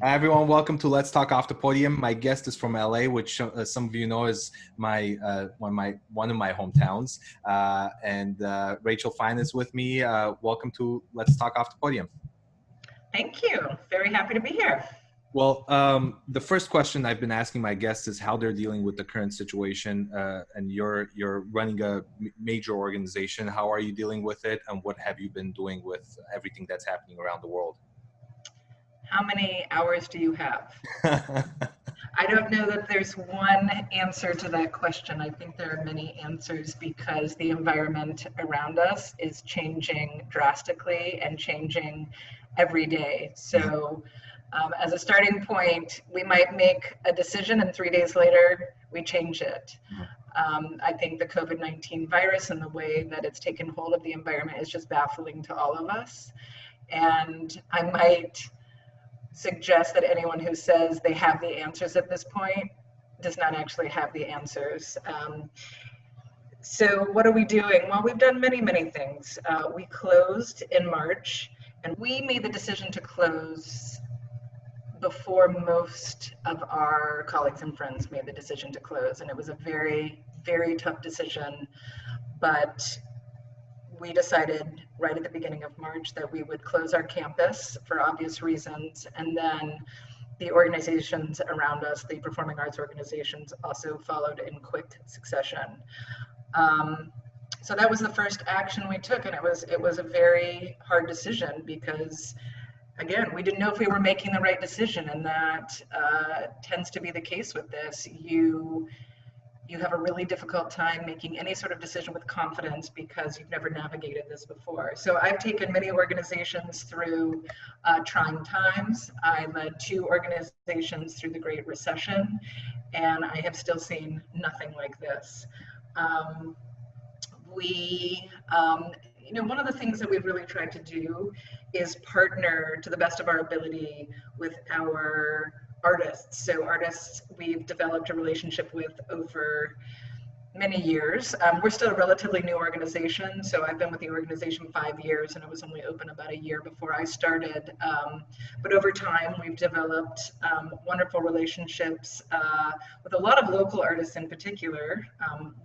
Hi everyone, welcome to Let's Talk Off the Podium. My guest is from LA, which some of you know is my one of my hometowns. And Rachel Fine is with me. Welcome to Let's Talk Off the Podium. Thank you. Very happy to be here. Well, the first question I've been asking my guests is how they're dealing with the current situation. And you're running a major organization. How are you dealing with it? And what have you been doing with everything that's happening around the world? How many hours do you have? I don't know that there's one answer to that question. I think there are many answers because the environment around us is changing drastically and changing every day. So as a starting point, we might make a decision and 3 days later we change it. I think the COVID-19 virus and the way that it's taken hold of the environment is just baffling to all of us. And I might suggest that anyone who says they have the answers at this point does not actually have the answers. So what are we doing? Well, we've done many things. We closed in March, and we made the decision to close before most of our colleagues and friends made the decision to close. And it was a very tough decision, but we decided right at the beginning of March that we would close our campus for obvious reasons. And then the organizations around us, the performing arts organizations, also followed in quick succession. So that was the first action we took. And it was a very hard decision because, again, we didn't know if we were making the right decision. And that tends to be the case with this. You have a really difficult time making any sort of decision with confidence because you've never navigated this before. So I've taken many organizations through trying times. I led 2 organizations through the Great Recession, and I have still seen nothing like this. One of the things that we've really tried to do is partner to the best of our ability with our artists. So artists we've developed a relationship with over many years. We're still a relatively new organization. So I've been with the organization 5 years and it was only open about a year before I started. But over time, we've developed wonderful relationships with a lot of local artists in particular.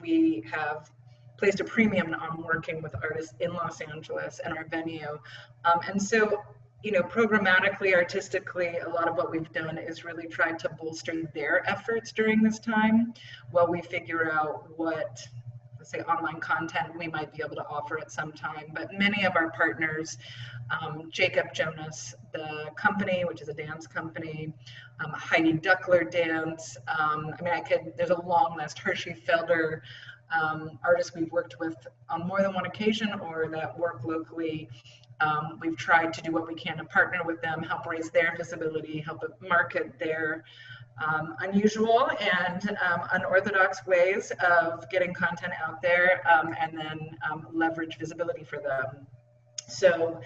We have placed a premium on working with artists in Los Angeles and our venue. And so programmatically, artistically, a lot of what we've done is really tried to bolster their efforts during this time while we figure out what, let's say, online content we might be able to offer at some time. But many of our partners, Jacob Jonas, the company, which is a dance company, Heidi Duckler Dance, there's a long list, Hershey Felder, artists we've worked with on more than one occasion or that work locally. We've tried to do what we can to partner with them, help raise their visibility, help market their unusual and unorthodox ways of getting content out there, and then leverage visibility for them. So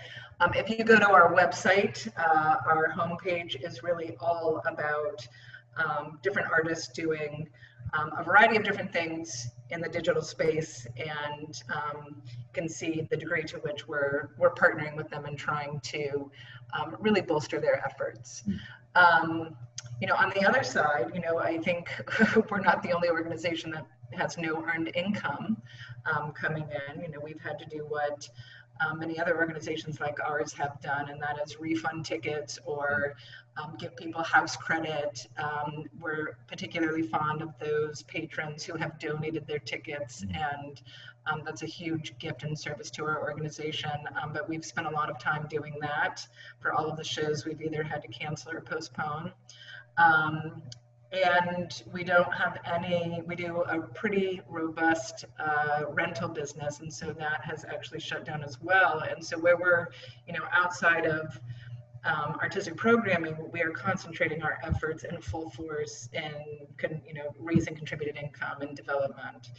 if you go to our website, our homepage is really all about different artists doing a variety of different things in the digital space, and you can see the degree to which we're partnering with them and trying to really bolster their efforts. On the other side, I think we're not the only organization that has no earned income coming in. We've had to do what many other organizations like ours have done, and that is refund tickets or give people house credit. We're particularly fond of those patrons who have donated their tickets, and that's a huge gift and service to our organization. But we've spent a lot of time doing that for all of the shows we've either had to cancel or postpone. And we don't have we do a pretty robust rental business, and so that has actually shut down as well. And so where we're, outside of artistic programming, we are concentrating our efforts in full force in, raising contributed income and development.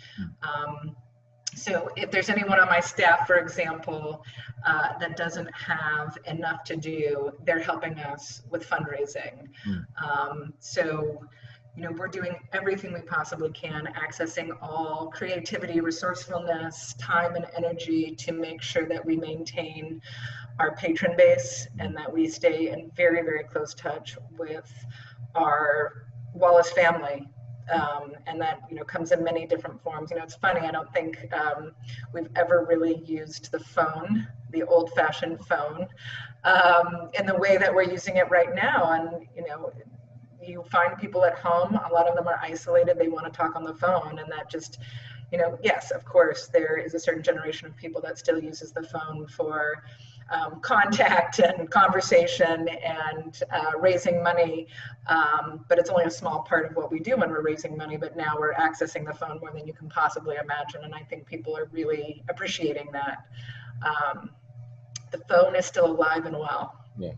So if there's anyone on my staff, for example, that doesn't have enough to do, they're helping us with fundraising. So we're doing everything we possibly can, accessing all creativity, resourcefulness, time, and energy to make sure that we maintain our patron base and that we stay in very, very close touch with our Wallace family. And that comes in many different forms. It's funny, I don't think we've ever really used the phone, the old-fashioned phone, in the way that we're using it right now. And you find people at home, a lot of them are isolated, they want to talk on the phone, and that just, yes, of course, there is a certain generation of people that still uses the phone for contact and conversation and raising money, but it's only a small part of what we do when we're raising money. But now we're accessing the phone more than you can possibly imagine, and I think people are really appreciating that. The phone is still alive and well. Yeah.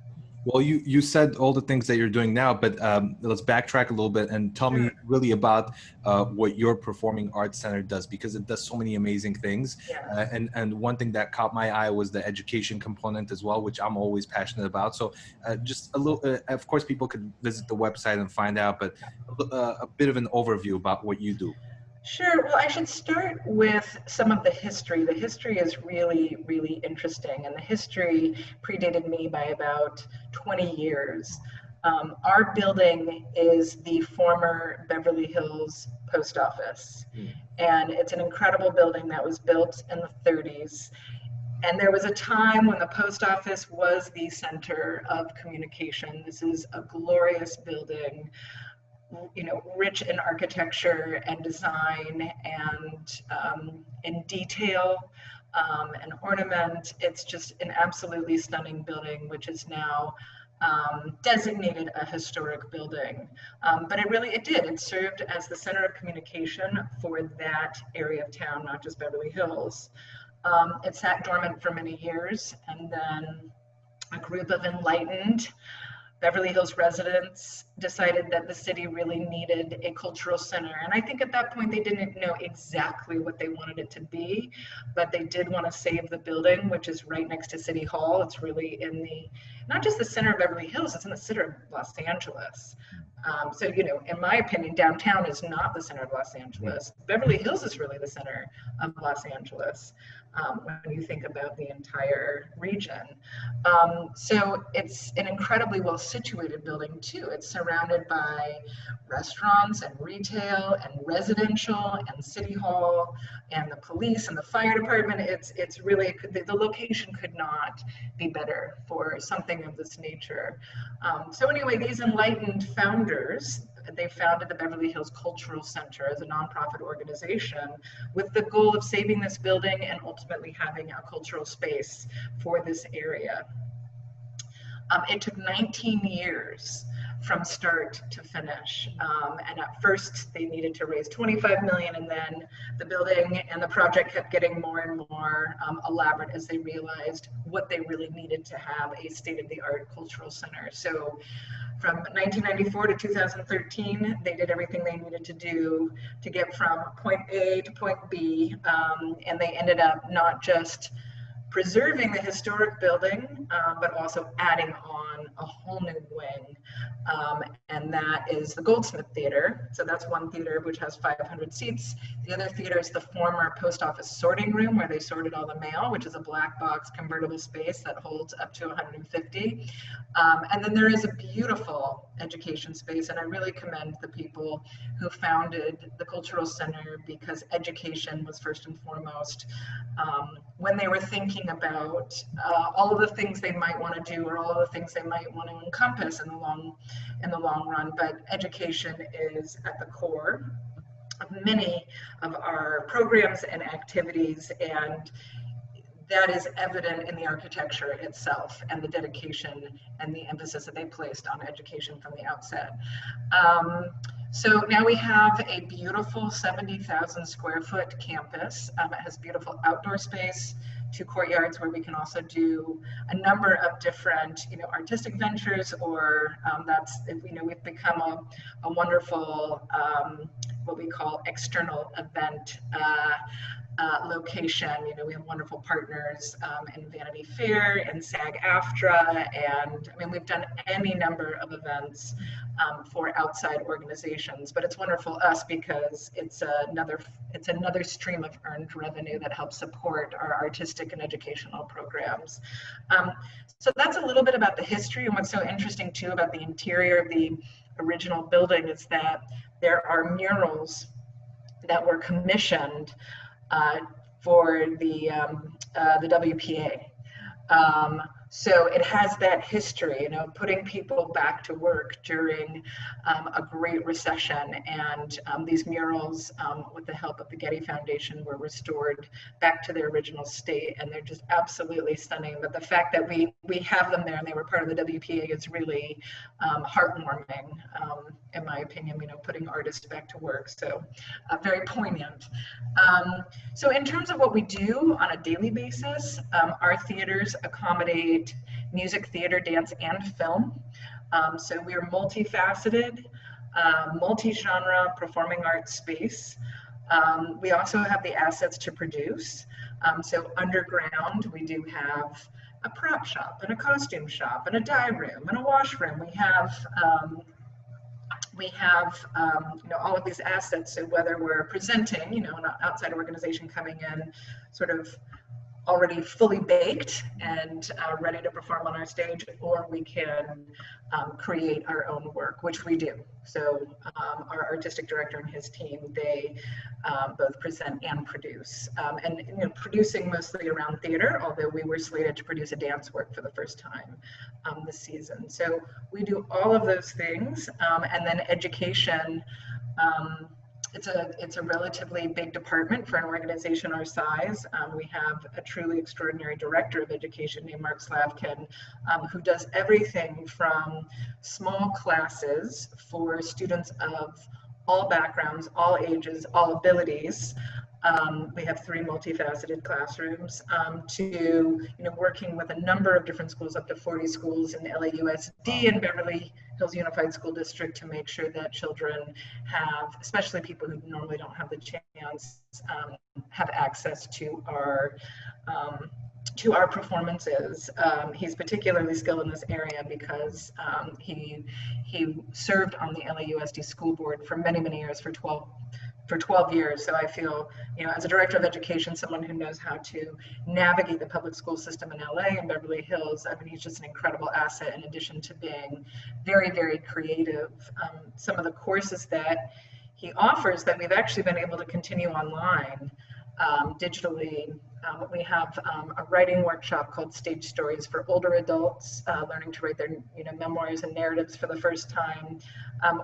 Well, you said all the things that you're doing now, but let's backtrack a little bit and tell me really about what your Performing Arts Center does, because it does so many amazing things. Yeah. And one thing that caught my eye was the education component as well, which I'm always passionate about. So just a little, of course, people could visit the website and find out, but a bit of an overview about what you do. Sure. Well, I should start with some of the history. The history is really, really interesting, and the history predated me by about 20 years. Our building is the former Beverly Hills Post Office, and it's an incredible building that was built in the 30s. And there was a time when the post office was the center of communication. This is a glorious building, rich in architecture and design and in detail and ornament. It's just an absolutely stunning building, which is now designated a historic building. But it served as the center of communication for that area of town, not just Beverly Hills. It sat dormant for many years, and then a group of enlightened Beverly Hills residents decided that the city really needed a cultural center. And I think at that point they didn't know exactly what they wanted it to be, but they did want to save the building, which is right next to City Hall. It's really in not just the center of Beverly Hills, it's in the center of Los Angeles. So, in my opinion, downtown is not the center of Los Angeles. Beverly Hills is really the center of Los Angeles when you think about the entire region. So it's an incredibly well situated building too. It's surrounded by restaurants and retail and residential and City Hall and the police and the fire department. It's really, the location could not be better for something of this nature. So anyway, these enlightened founders, they founded the Beverly Hills Cultural Center as a nonprofit organization with the goal of saving this building and ultimately having a cultural space for this area. It took 19 years from start to finish. And at first they needed to raise 25 million, and then the building and the project kept getting more and more elaborate as they realized what they really needed to have a state-of-the-art cultural center. So from 1994 to 2013, they did everything they needed to do to get from point A to point B, and they ended up not just preserving the historic building, but also adding on a whole new wing, and that is the Goldsmith Theater. So that's one theater which has 500 seats. The other theater is the former post office sorting room where they sorted all the mail, which is a black box convertible space that holds up to 150. And then there is a beautiful education space, and I really commend the people who founded the Cultural Center, because education was first and foremost when they were thinking about all of the things they might want to do, or all of the things they might want to encompass in the long run. But education is at the core of many of our programs and activities, and that is evident in the architecture itself and the dedication and the emphasis that they placed on education from the outset. So now we have a beautiful 70,000 square foot campus. It has beautiful outdoor space, 2 courtyards where we can also do a number of different, artistic ventures, or we've become a wonderful what we call external event location. You know, we have wonderful partners in Vanity Fair and SAG-AFTRA, and I mean, we've done any number of events for outside organizations, but it's wonderful us because it's another stream of earned revenue that helps support our artistic and educational programs. So that's a little bit about the history, and what's so interesting too about the interior of the original building is that there are murals that were commissioned for the WPA. So it has that history, you know, putting people back to work during a great recession. And these murals, with the help of the Getty Foundation, were restored back to their original state. And they're just absolutely stunning. But the fact that we have them there and they were part of the WPA is really heartwarming, in my opinion, you know, putting artists back to work. So very poignant. So in terms of what we do on a daily basis, our theaters accommodate music, theater, dance, and film. So we are multifaceted, multi-genre performing arts space. We also have the assets to produce. So underground, we do have a prop shop and a costume shop and a dye room and a wash room. We have you know, all of these assets. So whether we're presenting, you know, an outside organization coming in sort of already fully baked and ready to perform on our stage, or we can create our own work, which we do. So our artistic director and his team, they both present and produce. And you know, producing mostly around theater, although we were slated to produce a dance work for the first time this season. So we do all of those things. And then education, it's a relatively big department for an organization our size. We have a truly extraordinary director of education named Mark Slavkin, who does everything from small classes for students of all backgrounds, all ages, all abilities. We have 3 multifaceted classrooms, to, you know, working with a number of different schools, up to 40 schools in LAUSD and Beverly Hills Unified School District, to make sure that children have, especially people who normally don't have the chance, have access to our performances. He's particularly skilled in this area because he served on the LAUSD school board for many years, for 12 years. So I feel, you know, as a director of education, someone who knows how to navigate the public school system in LA and Beverly Hills, I mean, he's just an incredible asset in addition to being very creative. Some of the courses that he offers that we've actually been able to continue online digitally. We have a writing workshop called Stage Stories for older adults, learning to write their, you know, memoirs and narratives for the first time.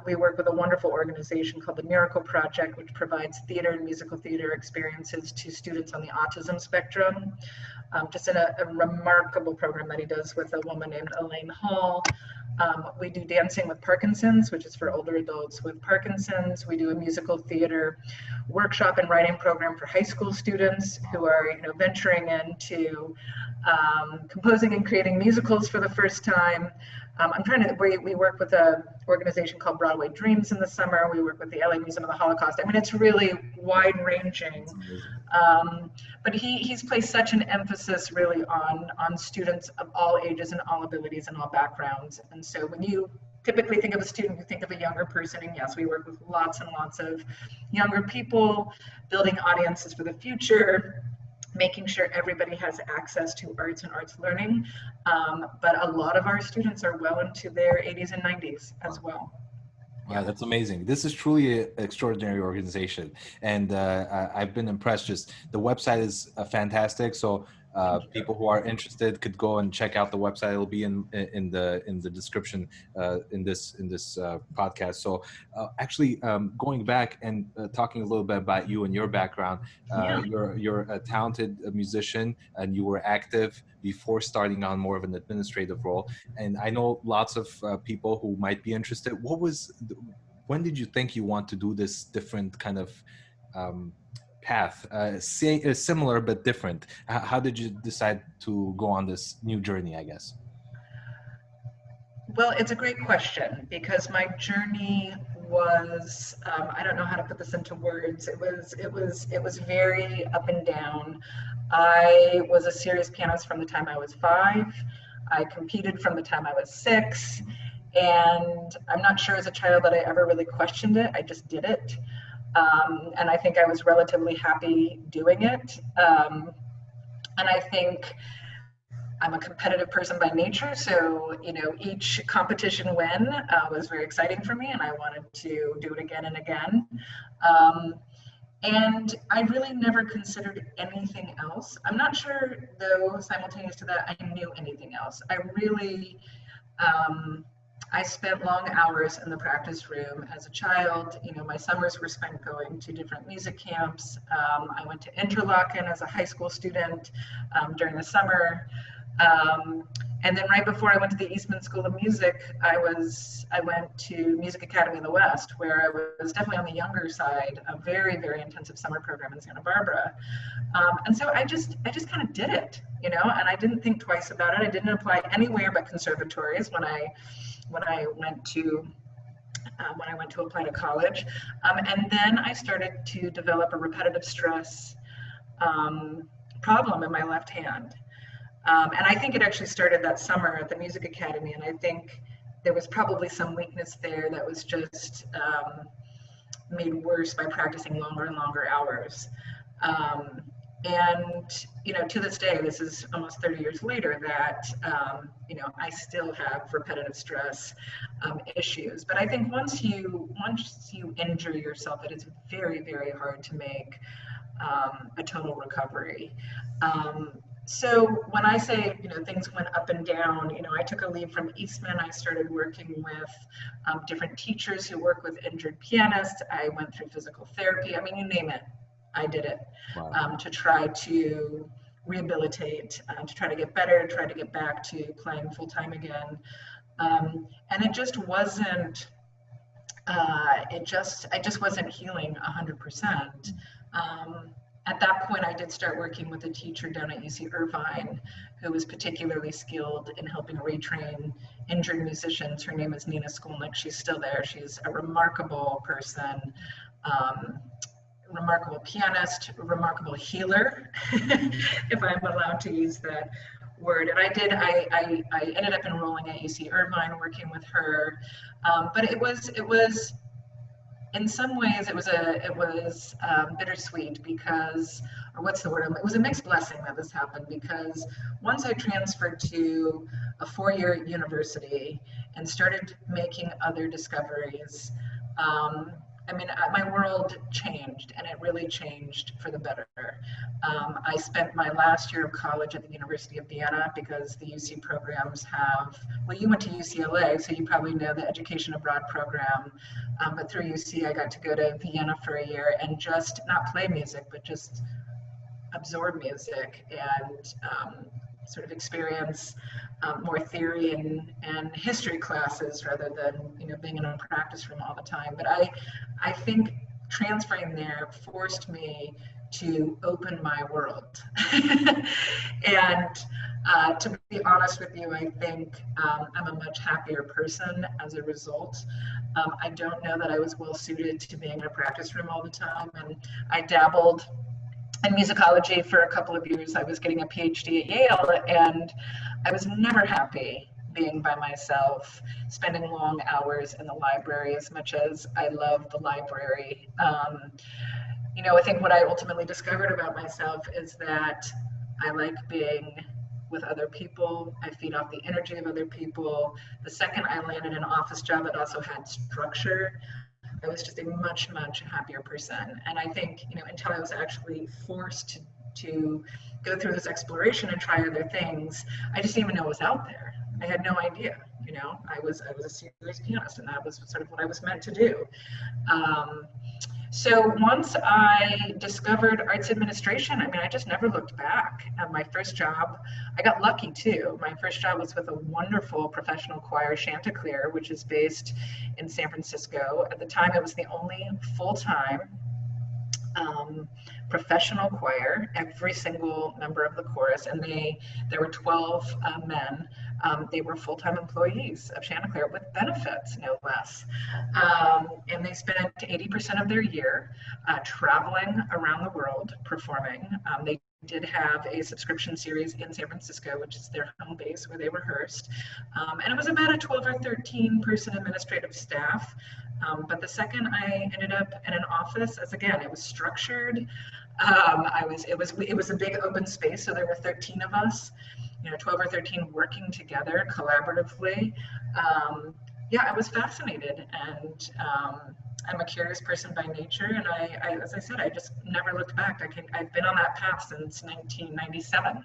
We work with a wonderful organization called the Miracle Project, which provides theater and musical theater experiences to students on the autism spectrum. Just in a remarkable program that he does with a woman named Elaine Hall. We do Dancing with Parkinson's, which is for older adults with Parkinson's. We do a musical theater workshop and writing program for high school students who are, you know, venturing into composing and creating musicals for the first time. We work with an organization called Broadway Dreams in the summer. We work with the LA Museum of the Holocaust. I mean, it's really wide ranging. But he's placed such an emphasis really on students of all ages and all abilities and all backgrounds. And so when you typically think of a student, you think of a younger person, and yes, we work with lots and lots of younger people, building audiences for the future, making sure everybody has access to arts and arts learning. But a lot of our students are well into their 80s and 90s as well. Wow, that's amazing. This is truly an extraordinary organization. And I've been impressed. Just the website is fantastic. So people who are interested could go and check out the website. It'll be in the description in this podcast. So actually, going back and talking a little bit about you and your background, you're a talented musician, and you were active before starting on more of an administrative role. And I know lots of people who might be interested. When did you think you want to do this different kind of path, similar but different? How did you decide to go on this new journey, I guess? Well, it's a great question, because my journey was, I don't know how to put this into words. It was very up and down. I was a serious pianist from the time I was 5. I competed from the time I was 6. And I'm not sure as a child that I ever really questioned it. I just did it. And I think I was relatively happy doing it. And I think I'm a competitive person by nature, so each competition win was very exciting for me, and I wanted to do it again and again. And I really never considered anything else. I'm not sure, though, simultaneous to that, I knew anything else. I really, I spent long hours in the practice room as a child. My summers were spent going to different music camps. I went to Interlochen as a high school student during the summer. And then right before I went to the Eastman School of Music, I went to Music Academy in the West, where I was definitely on the younger side, a very, very intensive summer program in Santa Barbara. And so I just kind of did it, and I didn't think twice about it. I didn't apply anywhere but conservatories when I went to apply to college. And then I started to develop a repetitive stress problem in my left hand. And I think it actually started that summer at the Music Academy, and I think there was probably some weakness there that was just made worse by practicing longer and longer hours. And to this day, this is almost 30 years later, that I still have repetitive stress issues. But I think once you injure yourself, it is very, very hard to make a total recovery. So when I say, things went up and down, I took a leave from Eastman. I started working with different teachers who work with injured pianists. I went through physical therapy. I mean, you name it, I did it. Wow. To try to rehabilitate, to try to get better, try to get back to playing full time again. And it just wasn't, I just wasn't healing 100%. At that point, I did start working with a teacher down at UC Irvine who was particularly skilled in helping retrain injured musicians. Her name is Nina Skolnick. She's still there. She's a remarkable person, remarkable pianist, remarkable healer, if I'm allowed to use that word. And I ended up enrolling at UC Irvine, working with her. But it was in some ways, it was bittersweet because, or what's the word? It was a mixed blessing that this happened, because once I transferred to a 4-year university and started making other discoveries, my world changed, and it really changed for the better. I spent my last year of college at the University of Vienna, because the UC programs have, well, you went to UCLA, so you probably know the Education Abroad program, but through UC, I got to go to Vienna for a year and just not play music, but just absorb music and sort of experience more theory and history classes rather than being in a practice room all the time. But I think transferring there forced me to open my world. And to be honest with you, I think I'm a much happier person as a result. I don't know that I was well suited to being in a practice room all the time, and I dabbled in musicology for a couple of years. I was getting a PhD at Yale, and I was never happy being by myself, spending long hours in the library, as much as I love the library. I think what I ultimately discovered about myself is that I like being with other people. I feed off the energy of other people. The second I landed an office job that also had structure, I was just a much, much happier person. And I think, until I was actually forced to go through this exploration and try other things, I just didn't even know what was out there. I had no idea. I was a serious pianist, and that was sort of what I was meant to do. So once I discovered arts administration, I just never looked back. At my first job, I got lucky too. My first job was with a wonderful professional choir, Chanticleer, which is based in San Francisco. At the time, it was the only full-time professional choir, every single member of the chorus, and there were 12 men They were full-time employees of Chanticleer with benefits, no less. And they spent 80% of their year traveling around the world performing. They did have a subscription series in San Francisco, which is their home base where they rehearsed. And it was about a 12 or 13 person administrative staff. But the second I ended up in an office, as again, it was structured. It was a big open space, so there were 13 of us, 12 or 13 working together collaboratively. Yeah, I was fascinated, and I'm a curious person by nature, and I as I said, I just never looked back. I've been on that path since 1997.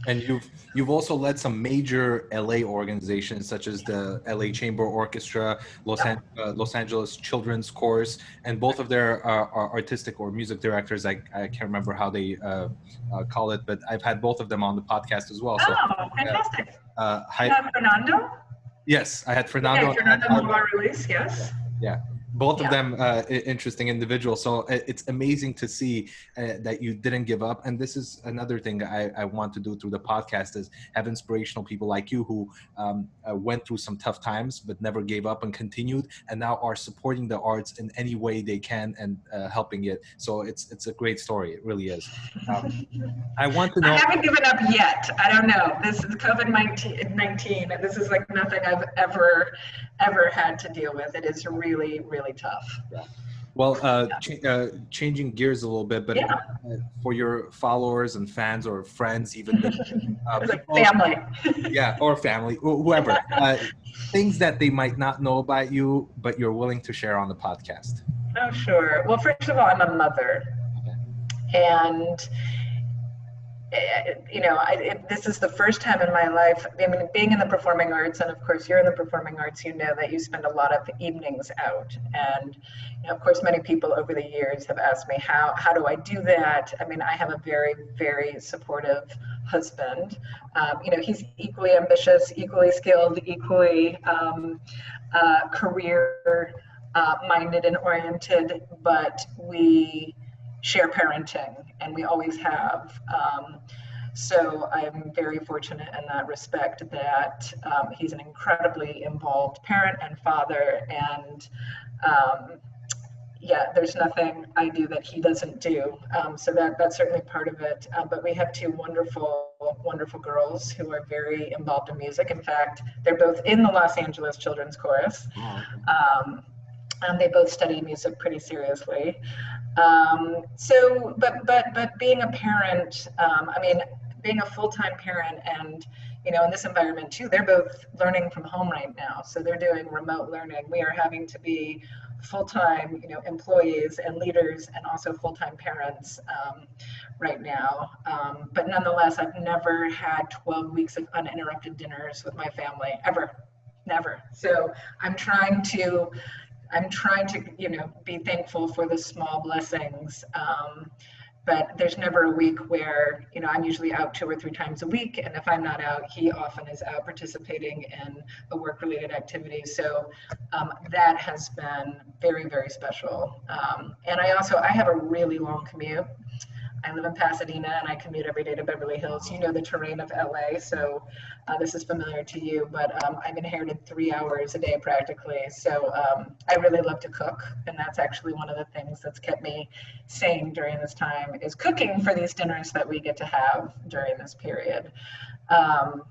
And you've also led some major LA organizations such as the LA Chamber Orchestra, Los Angeles Children's Chorus, and both of their artistic or music directors. I can't remember how they call it, but I've had both of them on the podcast as well. So, fantastic! Fernando? Yes, I had Fernando. Okay, Fernando Wallis, yes. Yeah. Both of them interesting individuals. So it's amazing to see that you didn't give up. And this is another thing I want to do through the podcast, is have inspirational people like you who went through some tough times but never gave up and continued, and now are supporting the arts in any way they can and helping it. So it's a great story. It really is. I want to know. I haven't given up yet. I don't know. This is COVID-19. This is like nothing I've ever had to deal with. It is really, really tough. Yeah. Well, changing gears a little bit, but for your followers and fans or friends, even family, or family, whoever, things that they might not know about you, but you're willing to share on the podcast. Oh, sure. Well, first of all, I'm a mother, and this is the first time in my life, I mean, being in the performing arts, and of course you're in the performing arts, you know that you spend a lot of evenings out. And of course, many people over the years have asked me, how do I do that? I mean, I have a very, very supportive husband. He's equally ambitious, equally skilled, equally career minded and oriented, but we share parenting, and we always have. So I'm very fortunate in that respect that he's an incredibly involved parent and father, and there's nothing I do that he doesn't do. So that's certainly part of it. But we have two wonderful, wonderful girls who are very involved in music. In fact, they're both in the Los Angeles Children's Chorus. And they both study music pretty seriously. But being a parent, being a full-time parent, and in this environment too, they're both learning from home right now. So they're doing remote learning. We are having to be full-time, employees and leaders, and also full-time parents right now. But nonetheless, I've never had 12 weeks of uninterrupted dinners with my family, ever, never. So I'm trying to be thankful for the small blessings, but there's never a week where I'm usually out 2 or 3 times a week, and if I'm not out, he often is out participating in a work-related activity. So that has been very, very special. And I have a really long commute. I live in Pasadena, and I commute every day to Beverly Hills. You know the terrain of LA, so this is familiar to you, but I've inherited 3 hours a day practically. So I really love to cook, and that's actually one of the things that's kept me sane during this time, is cooking for these dinners that we get to have during this period. And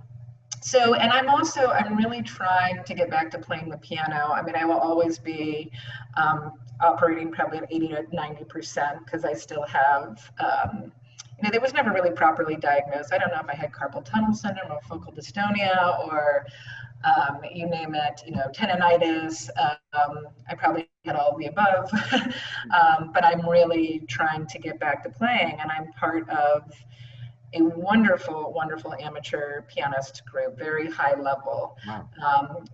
I'm really trying to get back to playing the piano. I mean, I will always be operating probably at 80 to 90%, because I still have, there was never really properly diagnosed. I don't know if I had carpal tunnel syndrome or focal dystonia, or you name it, tendonitis. I probably had all of the above, but I'm really trying to get back to playing, and I'm part of a wonderful, wonderful amateur pianist group, very high level,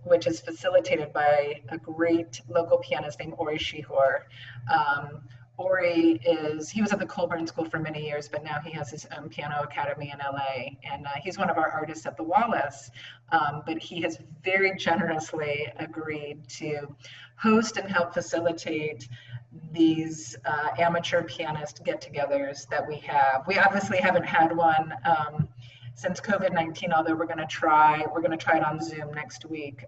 which is facilitated by a great local pianist named Ori Shihor. Ori he was at the Colburn School for many years, but now he has his own piano academy in LA, and he's one of our artists at the Wallace, but he has very generously agreed to host and help facilitate these amateur pianist get-togethers that we have. We obviously haven't had one since COVID-19, although we're going to try it on Zoom next week.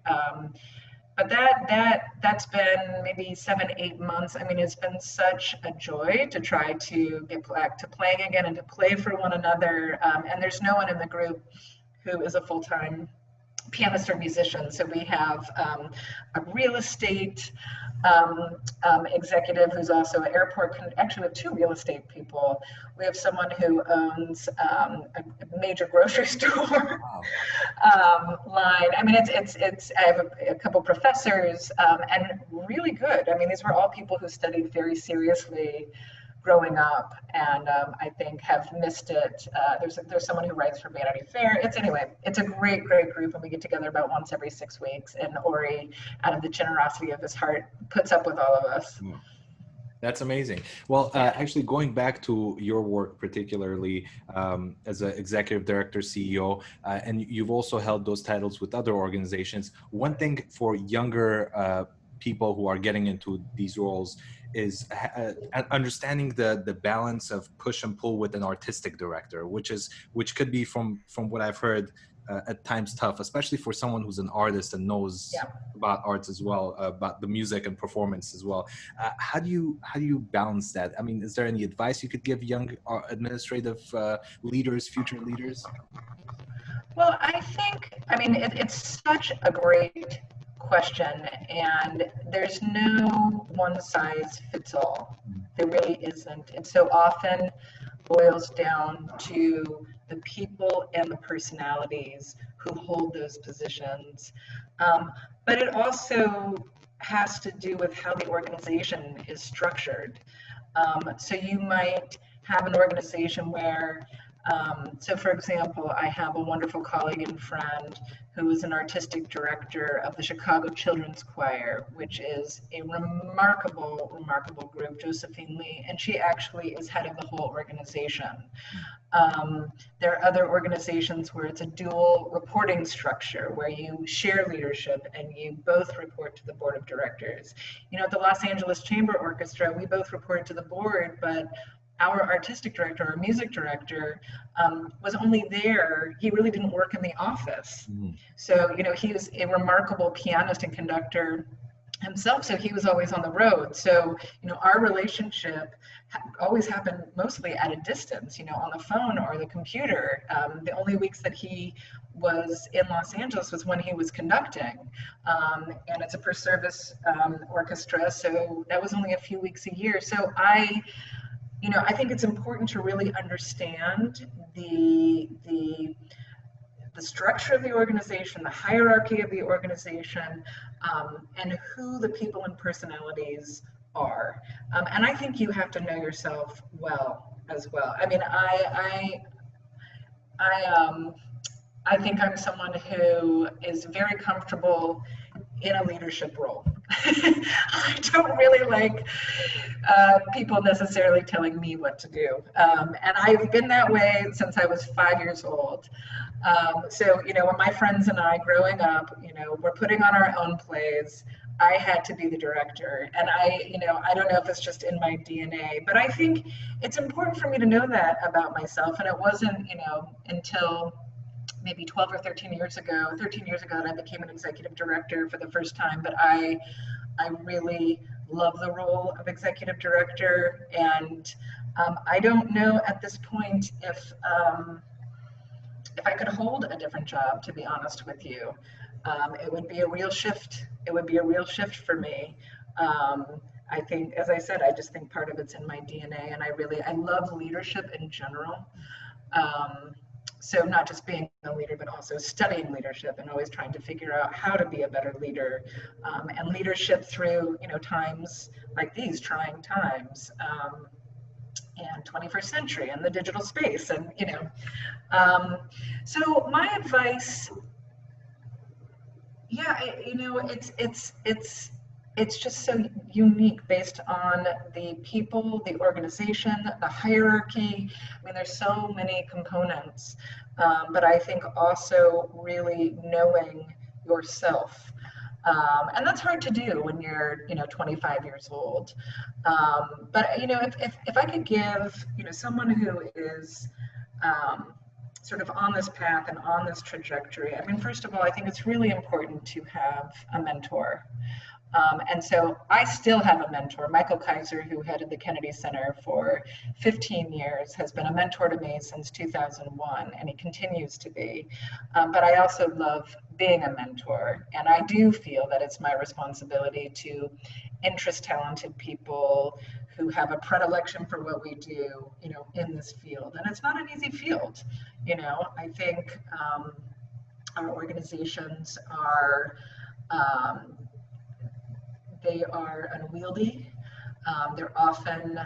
But that's been maybe 7-8 months. I mean, it's been such a joy to try to get back to playing again and to play for one another. And there's no one in the group who is a full-time pianist or musician. So we have a real estate executive who's also an airport. Actually, we have 2 real estate people. We have someone who owns a major grocery store line. I mean, it's. I have a couple professors and really good. I mean, these were all people who studied very seriously growing up, and I think have missed it. There's someone who writes for Vanity Fair. It's a great group, and we get together about once every 6 weeks. And Ori, out of the generosity of his heart, puts up with all of us. That's amazing. Well, actually, going back to your work, particularly as an executive director, CEO, and you've also held those titles with other organizations. One thing for younger people who are getting into these roles is understanding the balance of push and pull with an artistic director, which could be, from what I've heard, at times tough, especially for someone who's an artist and knows about arts as well, about the music and performance as well. How do you balance that? I mean, is there any advice you could give young administrative leaders, future leaders? Well, I mean, it's such a great question, and there's no one size fits all. There really isn't. It so often boils down to the people and the personalities who hold those positions. But it also has to do with how the organization is structured. So you might have an organization where so for example, I have a wonderful colleague and friend who is an artistic director of the Chicago Children's Choir, which is a remarkable group, Josephine Lee, and she actually is head of the whole organization. There are other organizations where it's a dual reporting structure, where you share leadership and you both report to the board of directors. You know, at the Los Angeles Chamber Orchestra, we both report to the board, but our artistic director, our music director, was only there. He really didn't work in the office. So, you know, he was a remarkable pianist and conductor himself, so he was always on the road. So, you know, our relationship always happened mostly at a distance, you know, on the phone or the computer. The only weeks that he was in Los Angeles was when he was conducting, and it's a per service orchestra, so that was only a few weeks a year. So you know, I think it's important to really understand the structure of the organization, the hierarchy of the organization, and who the people and personalities are. And I think you have to know yourself well as well. I mean, I think I'm someone who is very comfortable in a leadership role. I don't really like people necessarily telling me what to do. And I've been that way since I was 5 years old. So, you know, when my friends and I growing up, you know, we're putting on our own plays, I had to be the director. And you know, I don't know if it's just in my DNA, but I think it's important for me to know that about myself. And it wasn't, you know, until maybe 12 or 13 years ago that I became an executive director for the first time. But I really love the role of executive director. And I don't know at this point if I could hold a different job, to be honest with you. It would be a real shift. It would be a real shift for me. I think, as I said, I just think part of it's in my DNA, and I love leadership in general. So not just being a leader, but also studying leadership and always trying to figure out how to be a better leader, and leadership through, you know, times like these, trying times, and 21st century and the digital space, and, you know. So my advice, you know, it's just so unique based on the people, the organization, the hierarchy. I mean, there's so many components, but I think also really knowing yourself. And that's hard to do when you're, you know, 25 years old. But, you know, if I could give, you know, someone who is sort of on this path and on this trajectory, I mean, first of all, I think it's really important to have a mentor. And so I still have a mentor, Michael Kaiser, who headed the Kennedy Center for 15 years, has been a mentor to me since 2001, and he continues to be. But I also love being a mentor, and I do feel that it's my responsibility to interest talented people who have a predilection for what we do, you know, in this field. And it's not an easy field, you know. I think our organizations are they are unwieldy. They're often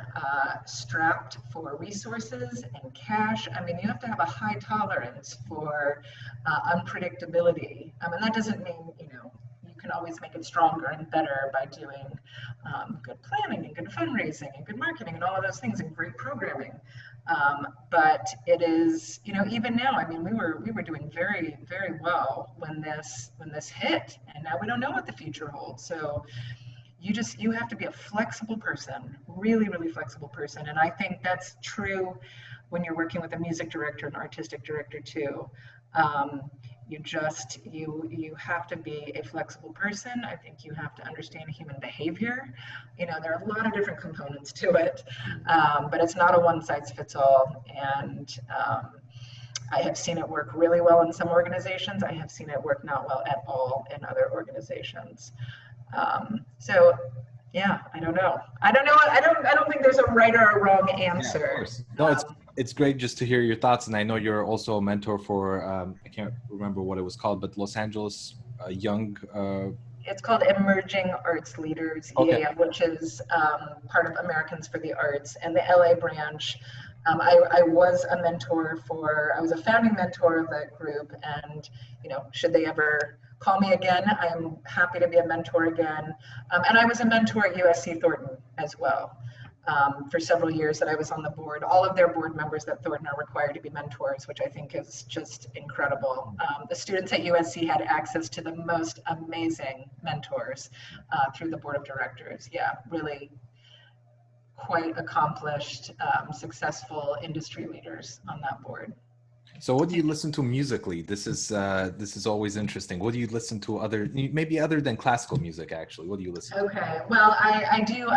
strapped for resources and cash. I mean, you have to have a high tolerance for unpredictability. And that doesn't mean, you know, you can always make it stronger and better by doing good planning and good fundraising and good marketing and all of those things and great programming. But it is, you know, even now, I mean, we were doing very, very well when this hit, and now we don't know what the future holds. So you have to be a flexible person, really, really flexible person. And I think that's true when you're working with a music director and artistic director too. You have to be a flexible person. I think you have to understand human behavior. You know, there are a lot of different components to it, but it's not a one size fits all. And I have seen it work really well in some organizations. I have seen it work not well at all in other organizations. So yeah, I don't know. I don't think there's a right or a wrong answer. Yeah, of course. No, it's great just to hear your thoughts. And I know you're also a mentor for, I can't remember what it was called, but Los Angeles Young. It's called Emerging Arts Leaders, okay. EAM, which is part of Americans for the Arts, and the LA branch. I was a mentor I was a founding mentor of that group, and, you know, should they ever call me again, I'm happy to be a mentor again. And I was a mentor at USC Thornton as well. For several years that I was on the board. All of their board members at Thornton are required to be mentors, which I think is just incredible. The students at USC had access to the most amazing mentors through the board of directors. Yeah, really quite accomplished, successful industry leaders on that board. So what do you listen to musically? This is always interesting. What do you listen to maybe other than classical music, actually? What do you listen to? Okay, well, I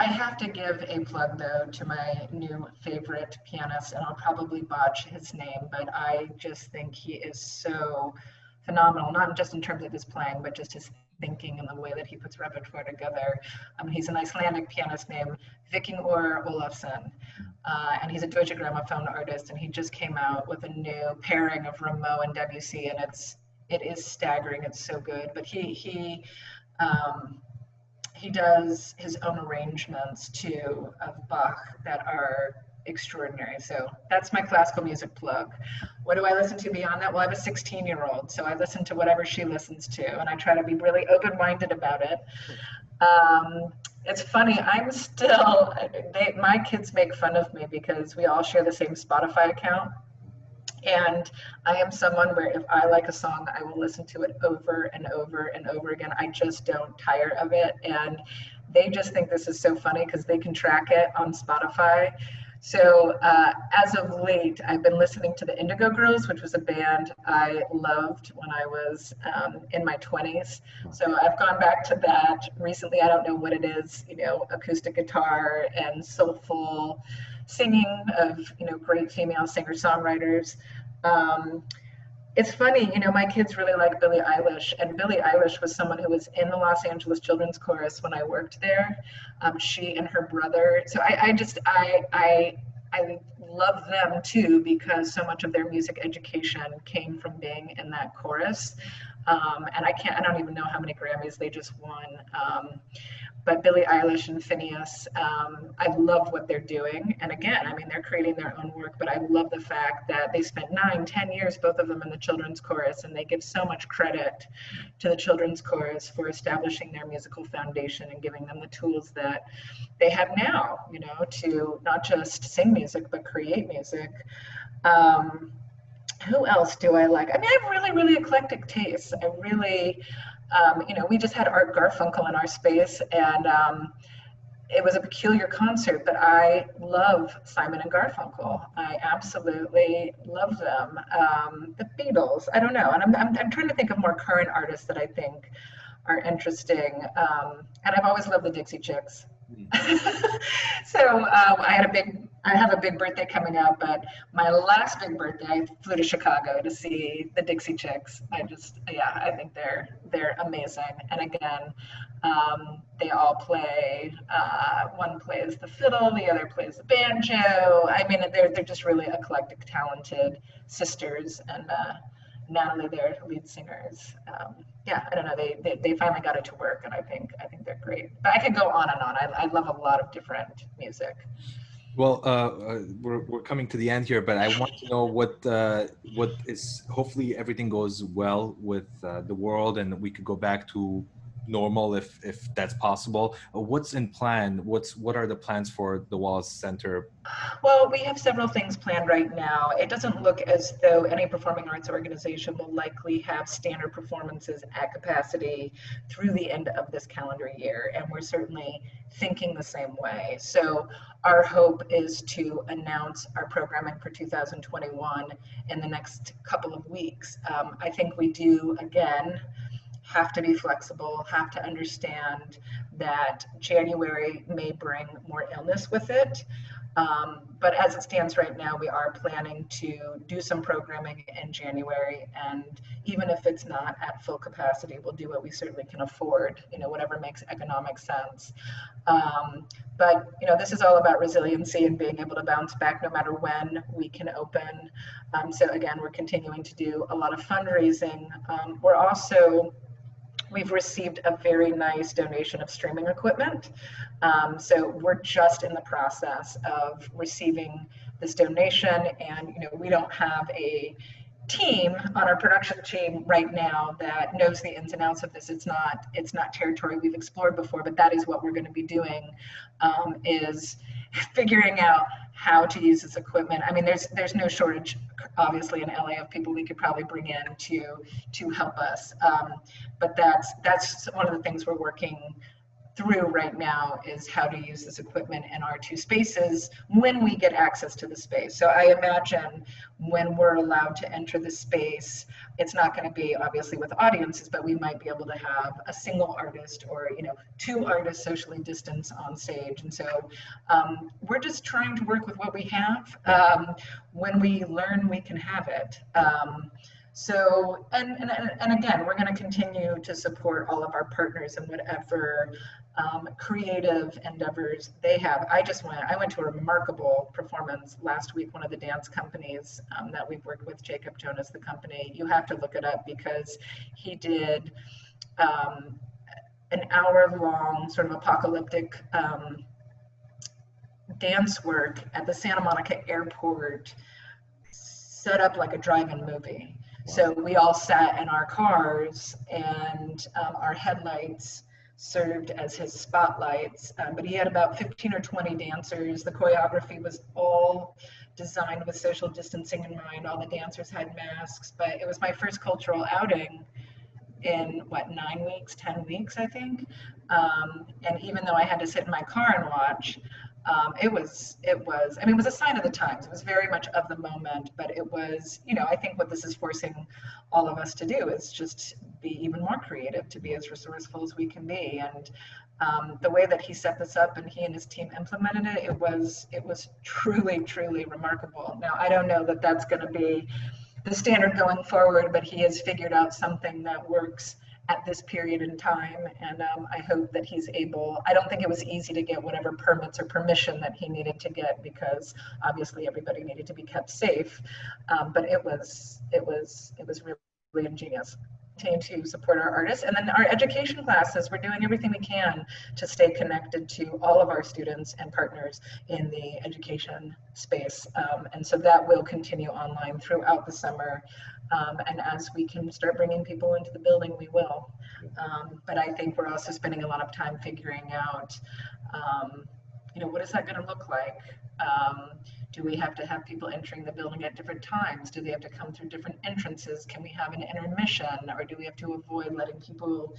have to give a plug though to my new favorite pianist, and I'll probably botch his name, but I just think he is so phenomenal, not just in terms of his playing, but just his thinking and the way that he puts repertoire together. He's an Icelandic pianist named Viking Olafsson. And he's a Deutsche Grammophon artist, and he just came out with a new pairing of Rameau and Debussy, and it is staggering. It's so good. But he does his own arrangements too of Bach that are extraordinary. So that's my classical music plug. What do I listen to beyond that? Well, I have a 16-year-old, so I listen to whatever she listens to, and I try to be really open-minded about it. It's funny, my kids make fun of me because we all share the same Spotify account. And I am someone where if I like a song, I will listen to it over and over and over again. I just don't tire of it. And they just think this is so funny because they can track it on Spotify. So as of late, I've been listening to the Indigo Girls, which was a band I loved when I was in my 20s. So I've gone back to that recently. I don't know what it is, you know, acoustic guitar and soulful singing of, you know, great female singer-songwriters. It's funny, you know, my kids really like Billie Eilish, and Billie Eilish was someone who was in the Los Angeles Children's Chorus when I worked there. She and her brother. So I love them too, because so much of their music education came from being in that chorus. And I don't even know how many Grammys they just won. But Billie Eilish and Phineas, I love what they're doing. And again, I mean, they're creating their own work, but I love the fact that they spent 9-10 years, both of them in the children's chorus, and they give so much credit to the children's chorus for establishing their musical foundation and giving them the tools that they have now, you know, to not just sing music, but create music. Who else do I like? I mean, I have really, really eclectic tastes. I really, you know, we just had Art Garfunkel in our space, and it was a peculiar concert, but I love Simon and Garfunkel. I absolutely love them. The Beatles, I don't know. And I'm trying to think of more current artists that I think are interesting. And I've always loved the Dixie Chicks. So I have a big birthday coming up, but my last big birthday, I flew to Chicago to see the Dixie Chicks. I think they're amazing. And again, they all play. One plays the fiddle, the other plays the banjo. I mean, they're just really eclectic, talented sisters, and Natalie, their lead singers. I don't know. They finally got it to work, and I think they're great. But I could go on and on. I love a lot of different music. Well, we're coming to the end here, but I want to know what is, hopefully everything goes well with the world and we could go back to normal if that's possible. What's in plan? What are the plans for the Wallace Center? Well, we have several things planned right now. It doesn't look as though any performing arts organization will likely have standard performances at capacity through the end of this calendar year, and we're certainly thinking the same way. So our hope is to announce our programming for 2021 in the next couple of weeks. I think we do, again, have to be flexible, have to understand that January may bring more illness with it. But as it stands right now, we are planning to do some programming in January, and even if it's not at full capacity, we'll do what we certainly can afford, whatever makes economic sense. But this is all about resiliency and being able to bounce back no matter when we can open. So again, we're continuing to do a lot of fundraising. We've received a very nice donation of streaming equipment. So we're just in the process of receiving this donation, and we don't have a team on our production team right now that knows the ins and outs of this. It's not territory we've explored before, but that is what we're going to be doing, is figuring out how to use this equipment. I mean, there's no shortage, obviously, in LA of people we could probably bring in to help us. But that's one of the things we're working through right now, is how to use this equipment in our two spaces when we get access to the space. So I imagine when we're allowed to enter the space, it's not going to be obviously with audiences, but we might be able to have a single artist or two artists socially distanced on stage. And so we're just trying to work with what we have. When we learn, we can have it. So, and again, we're going to continue to support all of our partners in whatever creative endeavors they have. I went to a remarkable performance last week, one of the dance companies that we've worked with, Jacob Jonas, the company. You have to look it up, because he did an hour-long sort of apocalyptic dance work at the Santa Monica airport, set up like a drive-in movie. So we all sat in our cars, and our headlights served as his spotlights. But he had about 15 or 20 dancers. The choreography was all designed with social distancing in mind. All the dancers had masks. But it was my first cultural outing in 9 weeks, 10 weeks, I think. And even though I had to sit in my car and watch, it was a sign of the times. It was very much of the moment, but it was, I think what this is forcing all of us to do is just be even more creative, to be as resourceful as we can be. And the way that he set this up and he and his team implemented it, it was truly, truly remarkable. Now, I don't know that that's going to be the standard going forward, but he has figured out something that works at this period in time, and I hope that he's able. I don't think it was easy to get whatever permits or permission that he needed to get, because obviously everybody needed to be kept safe, but it was really ingenious. To support our artists, and then our education classes, we're doing everything we can to stay connected to all of our students and partners in the education space, and so that will continue online throughout the summer, and as we can start bringing people into the building, we will. But I think we're also spending a lot of time figuring out, what is that going to look like? Do we have to have people entering the building at different times? Do they have to come through different entrances? Can we have an intermission, or do we have to avoid letting people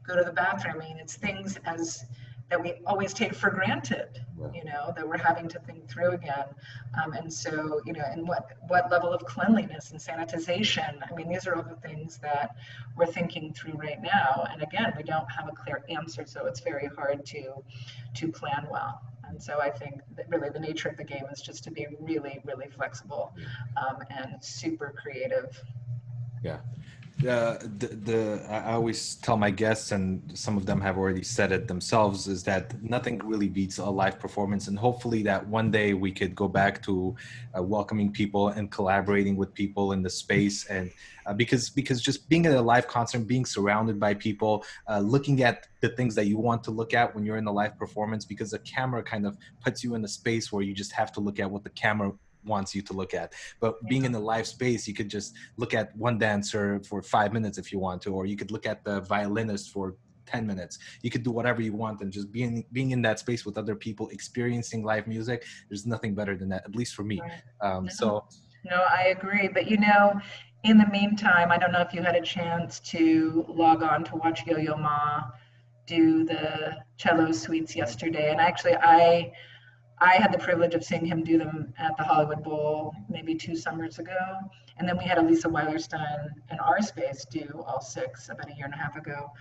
go to the bathroom? I mean, it's things as that we always take for granted, Yeah. you know, that we're having to think through again. And so, you know, and what level of cleanliness and sanitization, I mean, these are all the things that we're thinking through right now. And again, we don't have a clear answer, so it's very hard to plan well. And so I think that really the nature of the game is just to be really, really flexible and super creative. Yeah. I always tell my guests, and some of them have already said it themselves, is that nothing really beats a live performance. And hopefully that one day we could go back to welcoming people and collaborating with people in the space. And because just being at a live concert, being surrounded by people, looking at the things that you want to look at when you're in a live performance, because the camera kind of puts you in a space where you just have to look at what the camera wants you to look at. But being in the live space, you could just look at one dancer for 5 minutes if you want to, or you could look at the violinist for 10 minutes. You could do whatever you want, and just being in that space with other people, experiencing live music, there's nothing better than that, at least for me. Right. No, I agree. But you know, in the meantime, I don't know if you had a chance to log on to watch Yo-Yo Ma do the cello suites yesterday. And actually, I had the privilege of seeing him do them at the Hollywood Bowl maybe 2 summers ago. And then we had Elisa Weilerstein in our space do all 6 about a year and a half ago.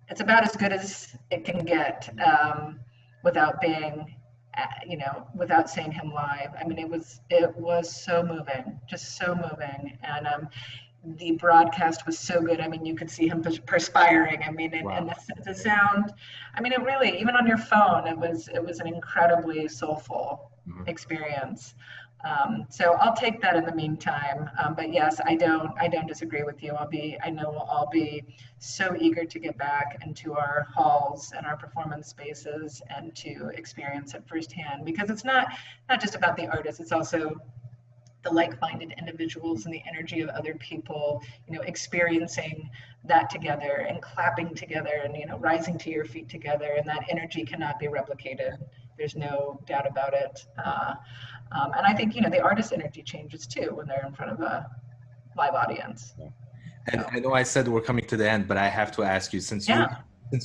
It's about as good as it can get without being, you know, without seeing him live. I mean, it was so moving, just so moving. And the broadcast was so good. I mean, you could see him perspiring. I mean, and the sound, I mean, it really, even on your phone, it was an incredibly soulful experience. So I'll take that in the meantime. But yes, I don't disagree with you. I know we'll all be so eager to get back into our halls and our performance spaces and to experience it firsthand, because it's not just about the artist, it's also the like-minded individuals and the energy of other people, you know, experiencing that together and clapping together and, you know, rising to your feet together. And that energy cannot be replicated. There's no doubt about it. And I think, you know, the artist's energy changes too when they're in front of a live audience. And I know I said we're coming to the end, but I have to ask you, since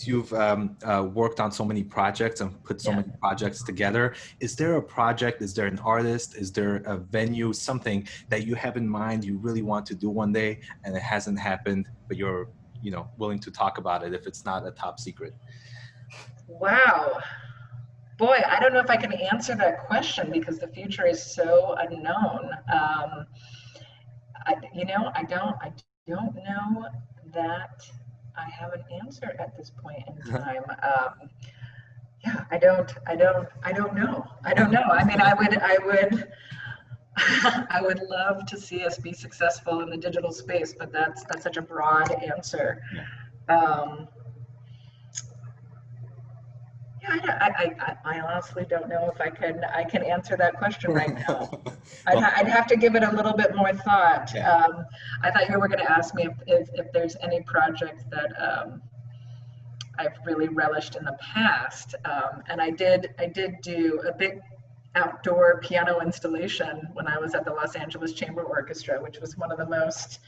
you've worked on so many projects and put so many projects together, is there a project, is there an artist, is there a venue, something that you have in mind you really want to do one day and it hasn't happened, but you're, you know, willing to talk about it if it's not a top secret? Wow. Boy, I don't know if I can answer that question because the future is so unknown. I don't know that I have an answer at this point in time. I don't know. I mean, I would love to see us be successful in the digital space, but that's such a broad answer. I honestly don't know if I can answer that question right now. I'd have to give it a little bit more thought. I thought you were going to ask me if there's any project that I've really relished in the past, and I did do a big outdoor piano installation when I was at the Los Angeles Chamber Orchestra, which was one of the most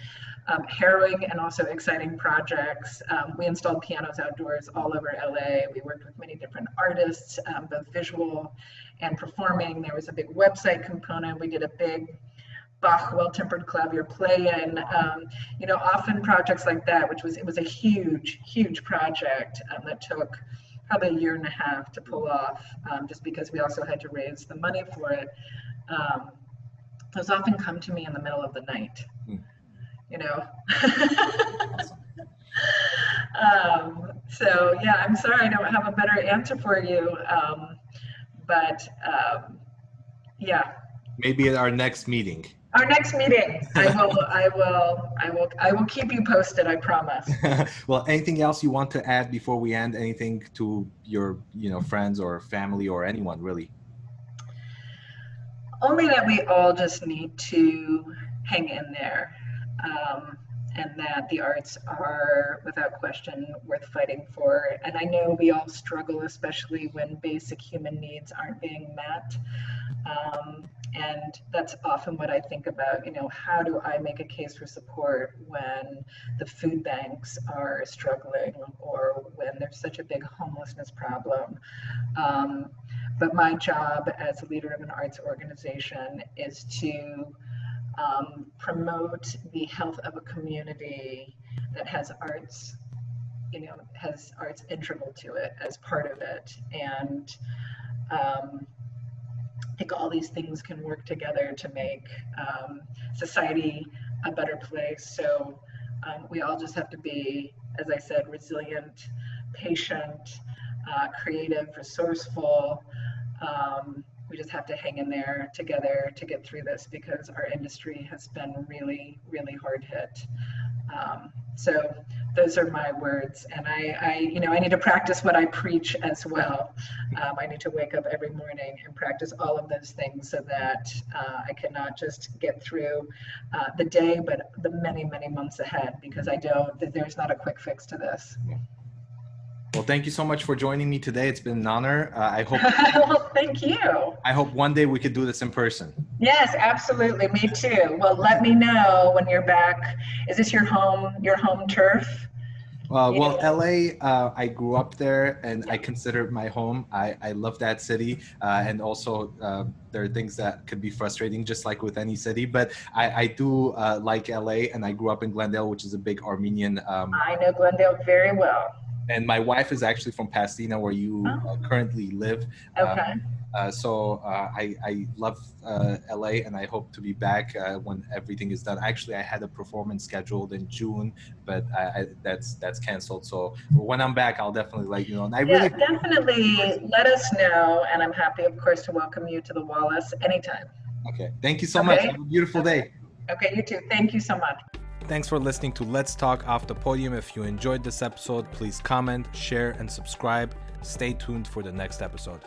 harrowing and also exciting projects. We installed pianos outdoors all over LA. We worked with many different artists, both visual and performing. There was a big website component. We did a big Bach well-tempered clavier play-in. You know, often projects like that, it was a huge project that took probably a year and a half to pull off, just because we also had to raise the money for it. Those often come to me in the middle of the night, you know. So yeah, I'm sorry I don't have a better answer for you, but yeah. Maybe at our next meeting. Our next meeting, I will keep you posted, I promise. Well, anything else you want to add before we end? Anything to your, you know, friends or family or anyone really? Only that we all just need to hang in there, and that the arts are without question worth fighting for. And I know we all struggle, especially when basic human needs aren't being met. And that's often what I think about, how do I make a case for support when the food banks are struggling or when there's such a big homelessness problem. But my job as a leader of an arts organization is to promote the health of a community that has arts, has arts integral to it as part of it. And I think all these things can work together to make society a better place. So we all just have to be, as I said, resilient, patient, creative, resourceful. We just have to hang in there together to get through this, because our industry has been really, really hard hit. So those are my words, and I need to practice what I preach as well. I need to wake up every morning and practice all of those things so that I can not just get through the day, but the many, many months ahead, because there's not a quick fix to this. Well, thank you so much for joining me today. It's been an honor. I hope. Well, thank you. I hope one day we could do this in person. Yes, absolutely. Me too. Well, let me know when you're back. Is this your home turf? Well, LA, I grew up there, and I consider it my home. I love that city. And also there are things that could be frustrating, just like with any city. But I do like LA, and I grew up in Glendale, which is a big Armenian. I know Glendale very well. And my wife is actually from Pasadena, where you currently live. Okay. So I love LA, and I hope to be back when everything is done. Actually, I had a performance scheduled in June, but that's canceled. So when I'm back, I'll definitely let you know. And definitely let us know. And I'm happy, of course, to welcome you to the Wallace anytime. Okay. Thank you so much. Have a beautiful day. Okay, you too. Thank you so much. Thanks for listening to Let's Talk Off the Podium. If you enjoyed this episode, please comment, share, and subscribe. Stay tuned for the next episode.